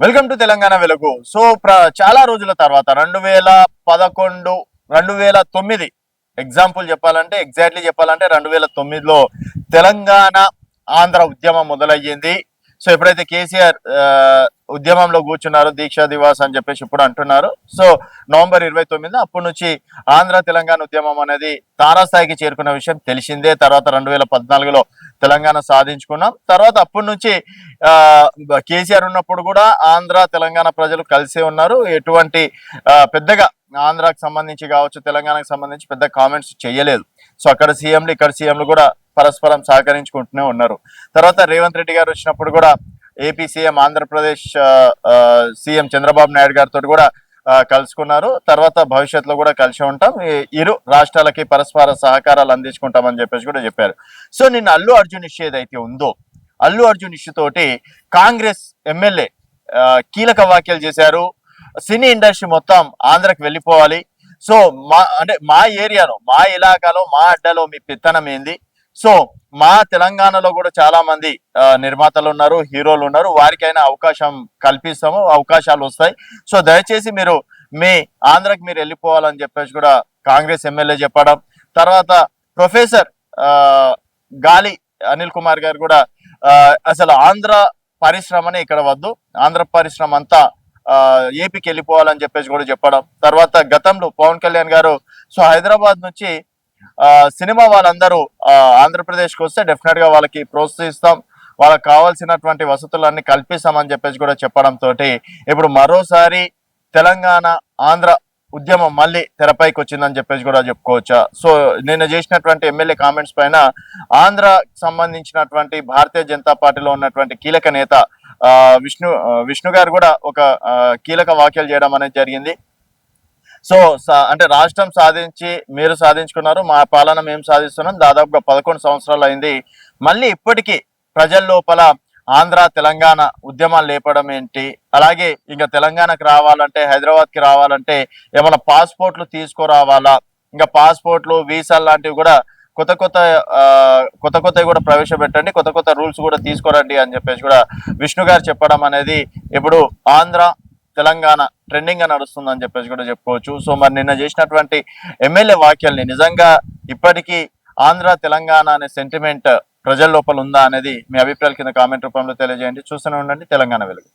Welcome to Telangana వెలుగు. So చాలా రోజుల తర్వాత 2011 2009 ఎగ్జాంపుల్ చెప్పాలంటే ఎగ్జాక్ట్లీ చెప్పాలంటే 2009లో తెలంగాణ ఆంధ్ర ఉద్యమం మొదలయ్యింది. సో ఎప్పుడైతే కేసీఆర్ ఉద్యమంలో కూర్చున్నారు, దీక్షా దివాస్ అని చెప్పేసి ఇప్పుడు అంటున్నారు. సో నవంబర్ 29 అప్పటి నుంచి ఆంధ్ర తెలంగాణ ఉద్యమం అనేది తారాస్థాయికి చేరుకున్న విషయం తెలిసిందే. తర్వాత 2014లో తెలంగాణ సాధించుకున్నాం. తర్వాత అప్పటి నుంచి కేసీఆర్ ఉన్నప్పుడు కూడా ఆంధ్ర తెలంగాణ ప్రజలు కలిసే ఉన్నారు. ఎటువంటి పెద్దగా ఆంధ్రాకి సంబంధించి కావచ్చు, తెలంగాణకు సంబంధించి పెద్ద కామెంట్స్ చేయలేదు. సో అక్కడ సీఎంలు ఇక్కడ సీఎంలు కూడా పరస్పరం సహకరించుకుంటూనే ఉన్నారు. తర్వాత రేవంత్ రెడ్డి గారు వచ్చినప్పుడు కూడా AP CM Andhra Pradesh CM Chandrababu Naidu గారితో కూడా కలుసుకున్నారు. తర్వాత భవిష్యత్తులో కూడా కలిసి ఉంటాం, ఇరు రాష్ట్రాలకి పరస్పర సహకారాలు అందించుకుంటామని చెప్పేసి కూడా చెప్పారు. సో నిన్న అల్లు అర్జున్ ఇష్యూ ఏదైతే ఉందో, అల్లు అర్జున్ ఇష్యూ తోటి కాంగ్రెస్ ఎమ్మెల్యే కీలక వ్యాఖ్యలు చేశారు. సినీ ఇండస్ట్రీ మొత్తం ఆంధ్రాకి వెళ్ళిపోవాలి. సో మా ఏరియాలో, మా ఇలాకాలో, మా అడ్డలో మీ పెత్తనం ఏంది? సో మా తెలంగాణలో కూడా చాలా మంది నిర్మాతలు ఉన్నారు, హీరోలు ఉన్నారు, వారికైనా అవకాశం కల్పిస్తాము, అవకాశాలు వస్తాయి. సో దయచేసి మీరు మీ ఆంధ్రాకి మీరు వెళ్ళిపోవాలని చెప్పేసి కూడా కాంగ్రెస్ ఎమ్మెల్యే చెప్పడం. తర్వాత ప్రొఫెసర్ గాలి అనిల్ కుమార్ గారు కూడా అసలు ఆంధ్ర పరిశ్రమనే ఇక్కడ వద్దు, ఆంధ్ర పరిశ్రమ అంతా ఏపీకి వెళ్ళిపోవాలని చెప్పేసి కూడా చెప్పడం. తర్వాత గతంలో పవన్ కళ్యాణ్ గారు సో హైదరాబాద్ నుంచి సినిమా వాళ్ళందరూ ఆంధ్రప్రదేశ్కి వస్తే డెఫినెట్ గా వాళ్ళకి ప్రోత్సహిస్తాం, వాళ్ళకి కావాల్సినటువంటి వసతులన్నీ కల్పిస్తామని చెప్పేసి కూడా చెప్పడంతో ఇప్పుడు మరోసారి తెలంగాణ ఆంధ్ర ఉద్యమం మళ్ళీ తెరపైకి వచ్చిందని చెప్పేసి కూడా చెప్పుకోవచ్చా? సో నిన్న చేసినటువంటి ఎమ్మెల్యే కామెంట్స్ పైన ఆంధ్రాకి సంబంధించినటువంటి భారతీయ జనతా పార్టీలో ఉన్నటువంటి కీలక నేత విష్ణు గారు కూడా ఒక కీలక వ్యాఖ్యలు చేయడం అనేది జరిగింది. సో అంటే రాష్ట్రం సాధించి మీరు సాధించుకున్నారు, మా పాలన మేము సాధిస్తున్నాం, దాదాపుగా 11 సంవత్సరాలు అయింది, మళ్ళీ ఇప్పటికీ ప్రజల లోపల ఆంధ్ర తెలంగాణ ఉద్యమాలు లేపడం ఏంటి? అలాగే ఇంకా తెలంగాణకు రావాలంటే, హైదరాబాద్కి రావాలంటే ఏమైనా పాస్పోర్ట్లు తీసుకురావాలా? ఇంకా పాస్పోర్ట్లు, వీసాలు లాంటివి కూడా కొత్త కొత్తవి కూడా ప్రవేశపెట్టండి, కొత్త రూల్స్ కూడా తీసుకురండి అని చెప్పేసి కూడా విష్ణు గారు చెప్పడం అనేది ఇప్పుడు ఆంధ్ర తెలంగాణ ట్రెండింగ్ గా నడుస్తుందని చెప్పేసి కూడా చెప్పుకోవచ్చు. సో మరి నిన్న చేసినటువంటి ఎమ్మెల్యే వ్యాఖ్యల్ని నిజంగా ఇప్పటికీ ఆంధ్ర తెలంగాణ అనే సెంటిమెంట్ ప్రజల లోపల ఉందా అనేది మీ అభిప్రాయాల కింద కామెంట్ రూపంలో తెలియజేయండి. చూస్తూనే ఉండండి తెలంగాణ వెలుగు.